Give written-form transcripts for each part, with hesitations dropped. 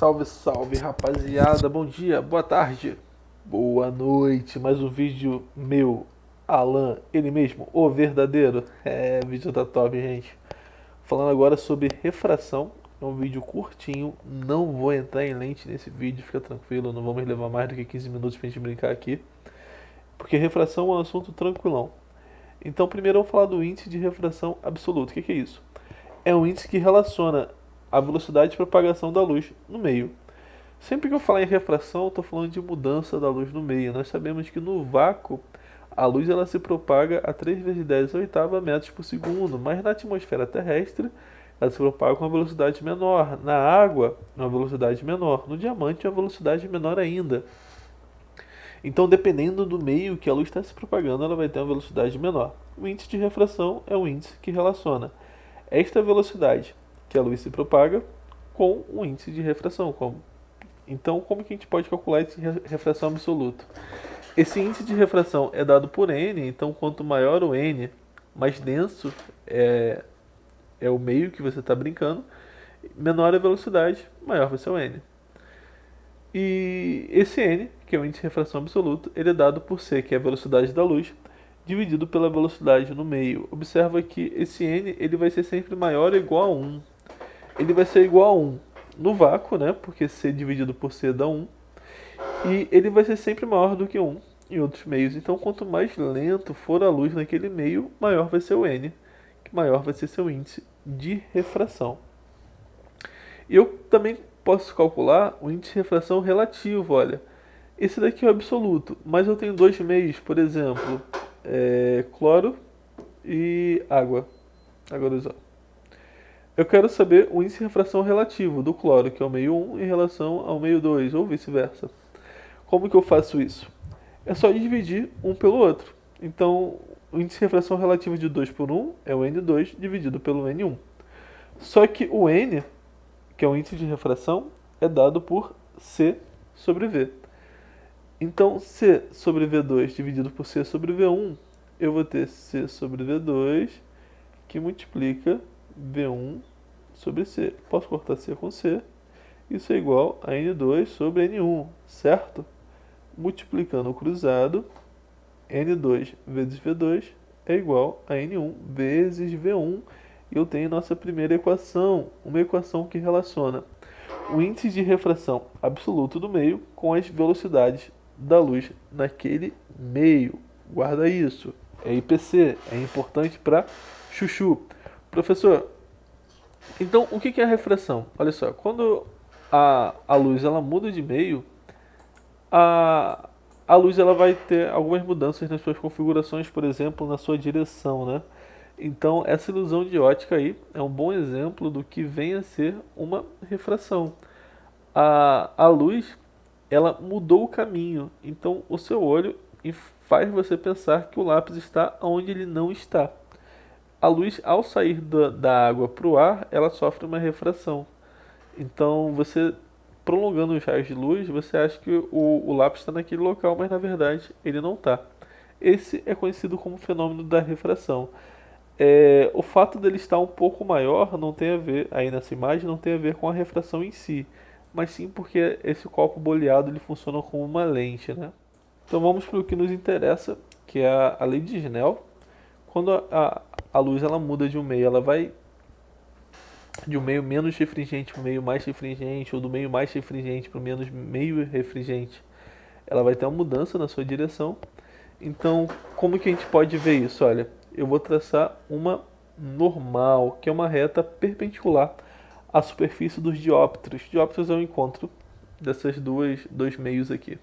Salve, salve, rapaziada. Bom dia, boa tarde, boa noite. Mais um vídeo meu, Alan, ele mesmo, o verdadeiro. Vídeo tá top, gente. Falando agora sobre refração. É um vídeo curtinho, não vou entrar em lente nesse vídeo, fica tranquilo, não vamos levar mais do que 15 minutos pra gente brincar aqui. Porque refração é um assunto tranquilão. Então, primeiro eu vou falar do índice de refração absoluto. O que é isso? É um índice que relaciona a velocidade de propagação da luz no meio. Sempre que eu falar em refração, eu estou falando de mudança da luz no meio. Nós sabemos que no vácuo, a luz ela se propaga a 3 vezes 10 oitava metros por segundo, mas na atmosfera terrestre, ela se propaga com uma velocidade menor. Na água, uma velocidade menor. No diamante, uma velocidade menor ainda. Então, dependendo do meio que a luz está se propagando, ela vai ter uma velocidade menor. O índice de refração é um índice que relaciona esta velocidade que a luz se propaga com o índice de refração. Então, como que a gente pode calcular esse refração absoluto? Esse índice de refração é dado por n, então quanto maior o n, mais denso é o meio que você está brincando, menor a velocidade, maior vai ser o n. E esse n, que é o índice de refração absoluto, ele é dado por c, que é a velocidade da luz, dividido pela velocidade no meio. Observa que esse n ele vai ser sempre maior ou igual a 1. Ele vai ser igual a 1 no vácuo, né? Porque c dividido por c dá 1. E ele vai ser sempre maior do que 1 em outros meios. Então, quanto mais lento for a luz naquele meio, maior vai ser o n, que maior vai ser seu índice de refração. E eu também posso calcular o índice de refração relativo, olha. Esse daqui é o absoluto, mas eu tenho dois meios, por exemplo, cloro e água do isótopo. Eu quero saber o índice de refração relativo do cloro, que é o meio 1, em relação ao meio 2, ou vice-versa. Como que eu faço isso? É só dividir um pelo outro. Então, o índice de refração relativo de 2 por 1 é o N2 dividido pelo N1. Só que o N, que é o índice de refração, é dado por C sobre V. Então, C sobre V2 dividido por C sobre V1, eu vou ter C sobre V2, que multiplica V1 sobre C. Posso cortar C com C. Isso é igual a N2 sobre N1, certo? Multiplicando o cruzado, N2 vezes V2 é igual a N1 vezes V1. E eu tenho nossa primeira equação, uma equação que relaciona o índice de refração absoluto do meio com as velocidades da luz naquele meio. Guarda isso. É IPC, é importante para chuchu. Professor, então o que é a refração? Olha só, quando a luz ela muda de meio, a, a luz ela vai ter algumas mudanças nas suas configurações, por exemplo, na sua direção, né? Então, essa ilusão de ótica aí é um bom exemplo do que vem a ser uma refração. A luz, ela mudou o caminho, então o seu olho faz você pensar que o lápis está onde ele não está. A luz, ao sair da água para o ar, ela sofre uma refração. Então, você prolongando os raios de luz, você acha que o lápis está naquele local, mas na verdade ele não está. Esse é conhecido como fenômeno da refração. O fato dele estar um pouco maior não tem a ver, aí nessa imagem, não tem a ver com a refração em si, mas sim porque esse copo boleado ele funciona como uma lente, né? Então vamos para o que nos interessa, que é a lei de Snell. Quando a luz ela muda de um meio, ela vai de um meio menos refringente para o meio mais refringente, ou do meio mais refringente para o menos meio refringente, ela vai ter uma mudança na sua direção. Então, como que a gente pode ver isso? Olha, eu vou traçar uma normal, que é uma reta perpendicular à superfície dos dióptros. Dióptros é o encontro dessas dois meios aqui.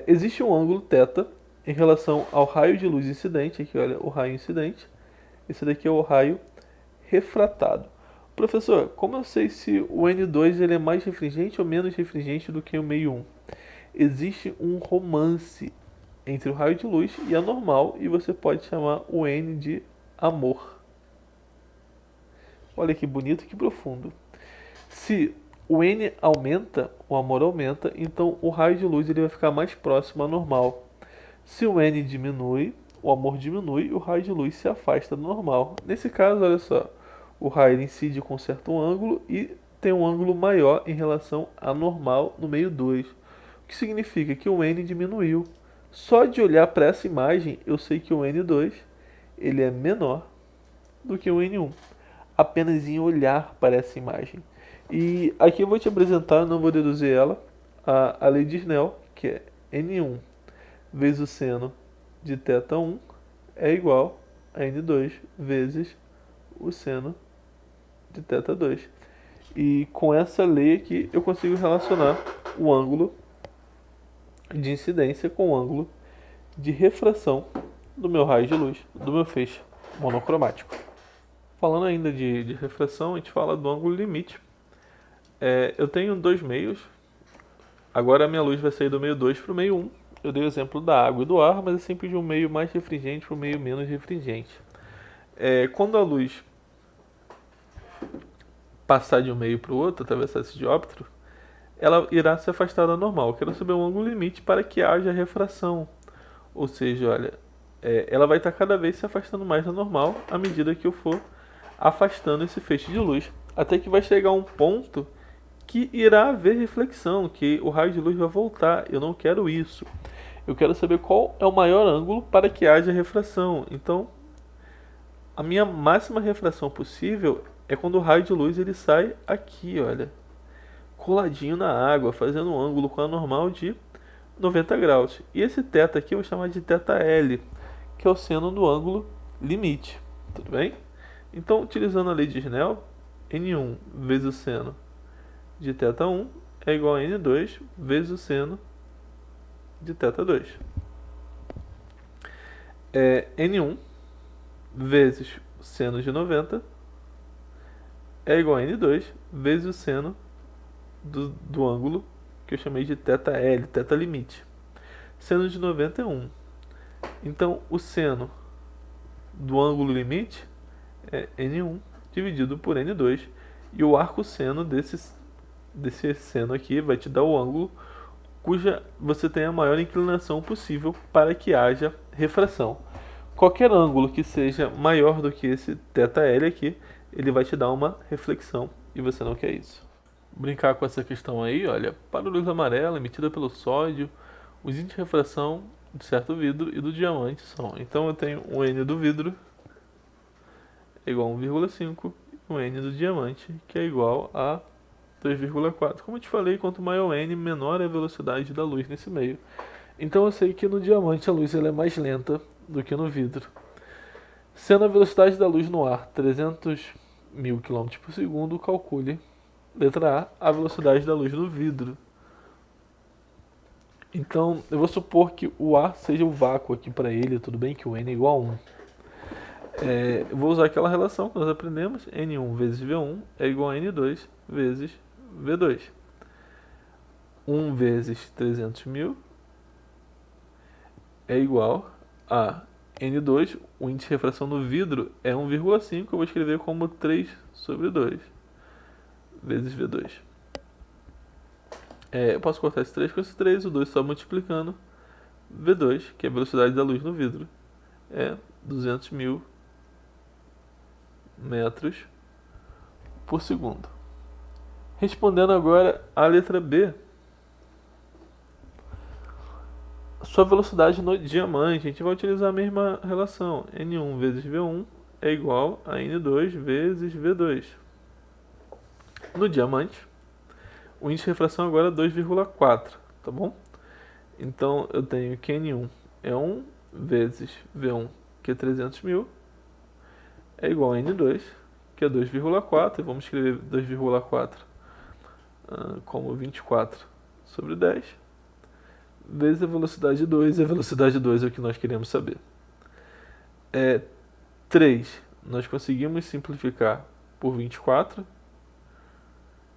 Existe um ângulo θ em relação ao raio de luz incidente. Aqui, olha, o raio incidente. Esse daqui é o raio refratado. Professor, como eu sei se o N2 ele é mais refringente ou menos refringente do que o meio 1? Existe um romance entre o raio de luz e a normal, e você pode chamar o N de amor. Olha que bonito e que profundo. Se o N aumenta, o amor aumenta, então o raio de luz ele vai ficar mais próximo à normal. Se o N diminui, o amor diminui e o raio de luz se afasta do normal. Nesse caso, olha só, o raio incide com certo ângulo e tem um ângulo maior em relação à normal no meio 2, o que significa que o n diminuiu. Só de olhar para essa imagem, eu sei que o n2 ele é menor do que o n1, apenas em olhar para essa imagem. E aqui eu vou te apresentar, não vou deduzir ela, a lei de Snell, que é n1 vezes o seno de θ1 é igual a n2 vezes o seno de θ2. E com essa lei aqui eu consigo relacionar o ângulo de incidência com o ângulo de refração do meu raio de luz, do meu feixe monocromático. Falando ainda de refração, a gente fala do ângulo limite. Eu tenho dois meios. Agora a minha luz vai sair do meio 2 para o meio 1. Eu dei o exemplo da água e do ar, mas é sempre de um meio mais refringente para um meio menos refringente. Quando a luz passar de um meio para o outro, atravessar esse dióptro, ela irá se afastar da normal. Eu quero saber o ângulo limite para que haja refração. Ou seja, olha, ela vai estar cada vez se afastando mais da normal à medida que eu for afastando esse feixe de luz, até que vai chegar um ponto que irá haver reflexão, que o raio de luz vai voltar. Eu não quero isso. Eu quero saber qual é o maior ângulo para que haja refração. Então, a minha máxima refração possível é quando o raio de luz ele sai aqui, olha, coladinho na água, fazendo um ângulo com a normal de 90 graus. E esse θ aqui eu vou chamar de θL, que é o seno do ângulo limite. Tudo bem? Então, utilizando a lei de Snell, N1 vezes o seno de θ1 é igual a N2 vezes o seno de θ2. N1 vezes o seno de 90 é igual a N2 vezes o seno do ângulo que eu chamei de θL, θ limite. Seno de 90 é 1. Então, o seno do ângulo limite é N1 dividido por N2. E o arco seno desse seno aqui vai te dar o ângulo cuja você tem a maior inclinação possível para que haja refração. Qualquer ângulo que seja maior do que esse θL aqui, ele vai te dar uma reflexão e você não quer isso. Brincar com essa questão aí, olha, para a luz amarela emitida pelo sódio, os índices de refração de certo vidro e do diamante são. Então eu tenho o N do vidro é igual a 1,5 e o N do diamante que é igual a 2,4. Como eu te falei, quanto maior o N, menor é a velocidade da luz nesse meio. Então eu sei que no diamante a luz ela é mais lenta do que no vidro. Sendo a velocidade da luz no ar 300.000 km por segundo, calcule, letra A, a velocidade da luz no vidro. Então eu vou supor que o ar seja o vácuo aqui para ele, tudo bem que o N é igual a 1. Eu vou usar aquela relação que nós aprendemos, N1 vezes V1 é igual a N2 vezes V2. 1 vezes 300.000 é igual a N2, o índice de refração no vidro é 1,5, eu vou escrever como 3 sobre 2 vezes V2. Eu posso cortar esse 3 com esse 3, o 2 só multiplicando. V2, que é a velocidade da luz no vidro, é 200.000 metros por segundo. Respondendo agora a letra B. Sua velocidade no diamante, a gente vai utilizar a mesma relação. N1 vezes V1 é igual a N2 vezes V2. No diamante, o índice de refração agora é 2,4, tá bom? Então eu tenho que N1 é 1 vezes V1, que é 300.000, é igual a N2, que é 2,4, e vamos escrever 2,4 como 24 sobre 10, vezes a velocidade 2, e a velocidade 2 é o que nós queremos saber. 3, nós conseguimos simplificar por 24,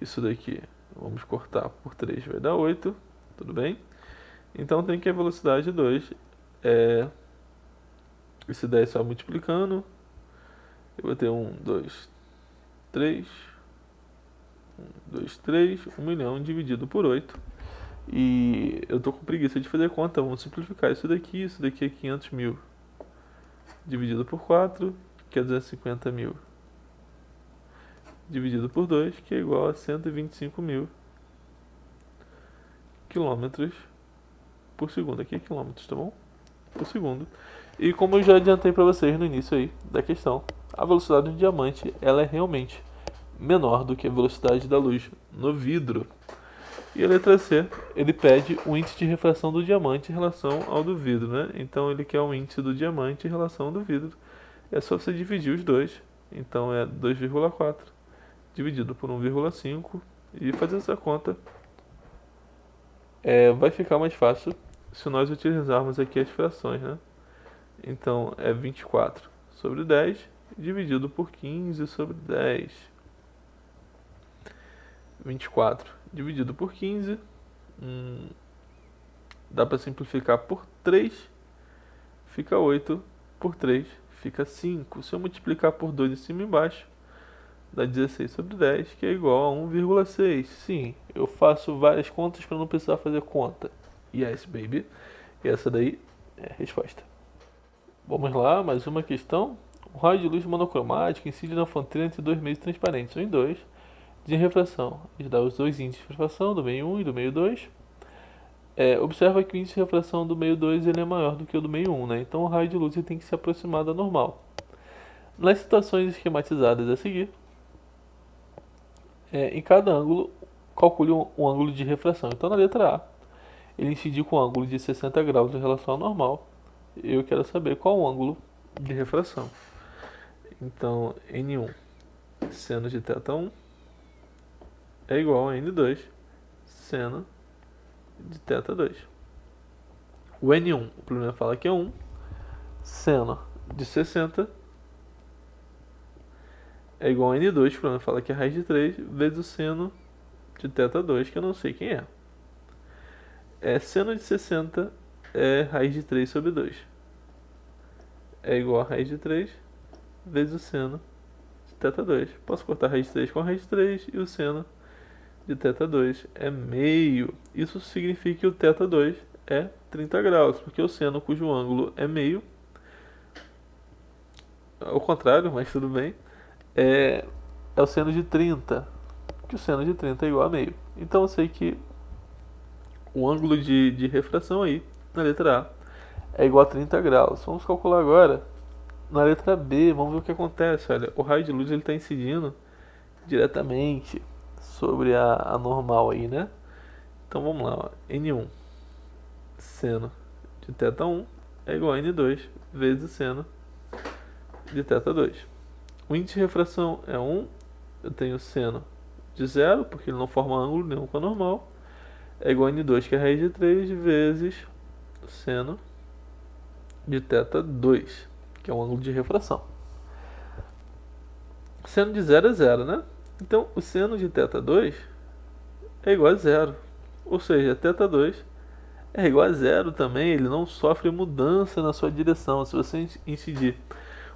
isso daqui vamos cortar por 3, vai dar 8, tudo bem? Então tem que a velocidade 2 esse 10 só multiplicando, eu vou ter 1, 2, 3, 1, 2, 3, 1 milhão dividido por 8. E eu tô com preguiça de fazer conta, vamos simplificar isso daqui é 500.000 dividido por 4, que é 250.000 dividido por 2, que é igual a 125.000 quilômetros por segundo. Aqui é quilômetros, tá bom? Por segundo. E como eu já adiantei para vocês no início aí da questão, a velocidade do diamante ela é realmente menor do que a velocidade da luz no vidro. E a letra C, ele pede o índice de refração do diamante em relação ao do vidro, né? Então ele quer o índice do diamante em relação ao do vidro. É só você dividir os dois. Então é 2,4 dividido por 1,5 e fazer essa conta. Vai ficar mais fácil se nós utilizarmos aqui as frações, né? Então é 24 sobre 10 dividido por 15 sobre 10. 24 dividido por 15, dá para simplificar por 3, fica 8, por 3 fica 5. Se eu multiplicar por 2 em cima e embaixo, dá 16 sobre 10, que é igual a 1,6. Sim, eu faço várias contas para não precisar fazer conta. Yes, baby. E essa daí é a resposta. Vamos lá, mais uma questão. Um raio de luz monocromático incide na fronteira entre dois meios transparentes, 1 e 2, de refração. Ele dá os dois índices de refração, do meio 1 e do meio 2. Observa que o índice de refração do meio 2 ele é maior do que o do meio 1, né? Então o raio de luz ele tem que se aproximar da normal. Nas situações esquematizadas a seguir, em cada ângulo, calcule um ângulo de refração. Então na letra A, ele incidiu com um ângulo de 60 graus em relação ao normal. Eu quero saber qual o ângulo de refração. Então N1 seno de θ1 é igual a N2 seno de θ2. O N1, o problema fala que é 1, seno de 60 é igual a N2, o problema fala que é raiz de 3, vezes o seno de θ2, que eu não sei quem é. Seno de 60 é raiz de 3 sobre 2. É igual a raiz de 3 vezes o seno de θ2. Posso cortar a raiz de 3 com a raiz de 3 e o seno de θ2 é meio. Isso significa que o θ2 é 30 graus, porque o seno cujo ângulo é meio, ao contrário, mas tudo bem, é o seno de 30, que o seno de 30 é igual a meio. Então eu sei que o ângulo de refração aí, na letra A, é igual a 30 graus. Vamos calcular agora na letra B, vamos ver o que acontece. Olha, o raio de luz está incidindo diretamente sobre a normal aí, né? Então vamos lá, ó. N1 seno de θ1 é igual a N2 vezes o seno de θ2. O índice de refração é 1, eu tenho seno de 0, porque ele não forma ângulo nenhum com a normal, é igual a N2, que é a raiz de 3, vezes o seno de θ2, que é um ângulo de refração. Seno de 0 é 0, né? Então, o seno de θ2 é igual a 0. Ou seja, θ2 é igual a 0 também, ele não sofre mudança na sua direção. Se você incidir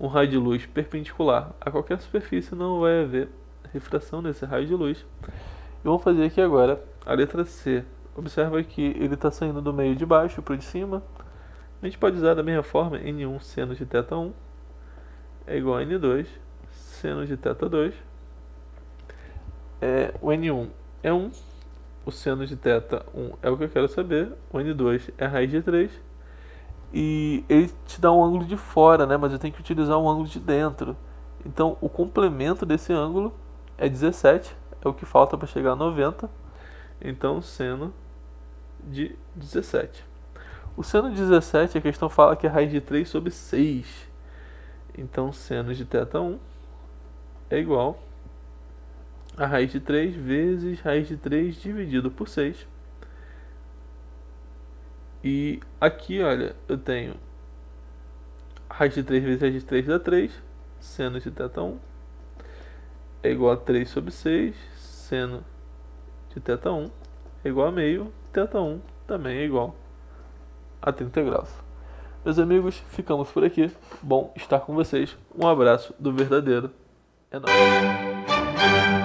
um raio de luz perpendicular a qualquer superfície, não vai haver refração nesse raio de luz. E vamos fazer aqui agora a letra C. Observa que ele está saindo do meio de baixo para o de cima. A gente pode usar da mesma forma, N1 seno de θ1 é igual a N2 seno de θ2. O N1 é 1, o seno de θ1 é o que eu quero saber, o N2 é a raiz de 3, e ele te dá um ângulo de fora, né? Mas eu tenho que utilizar um ângulo de dentro. Então o complemento desse ângulo é 17, é o que falta para chegar a 90. Então seno de 17. O seno de 17, a questão fala que é raiz de 3 sobre 6. Então seno de θ1 é igual a raiz de 3 vezes raiz de 3 dividido por 6. E aqui, olha, eu tenho raiz de 3 vezes raiz de 3 dá 3. Seno de θ1 é igual a 3 sobre 6. Seno de θ1 é igual a meio. θ1 também é igual a 30 graus. Meus amigos, ficamos por aqui. Bom estar com vocês. Um abraço do verdadeiro. É nóis.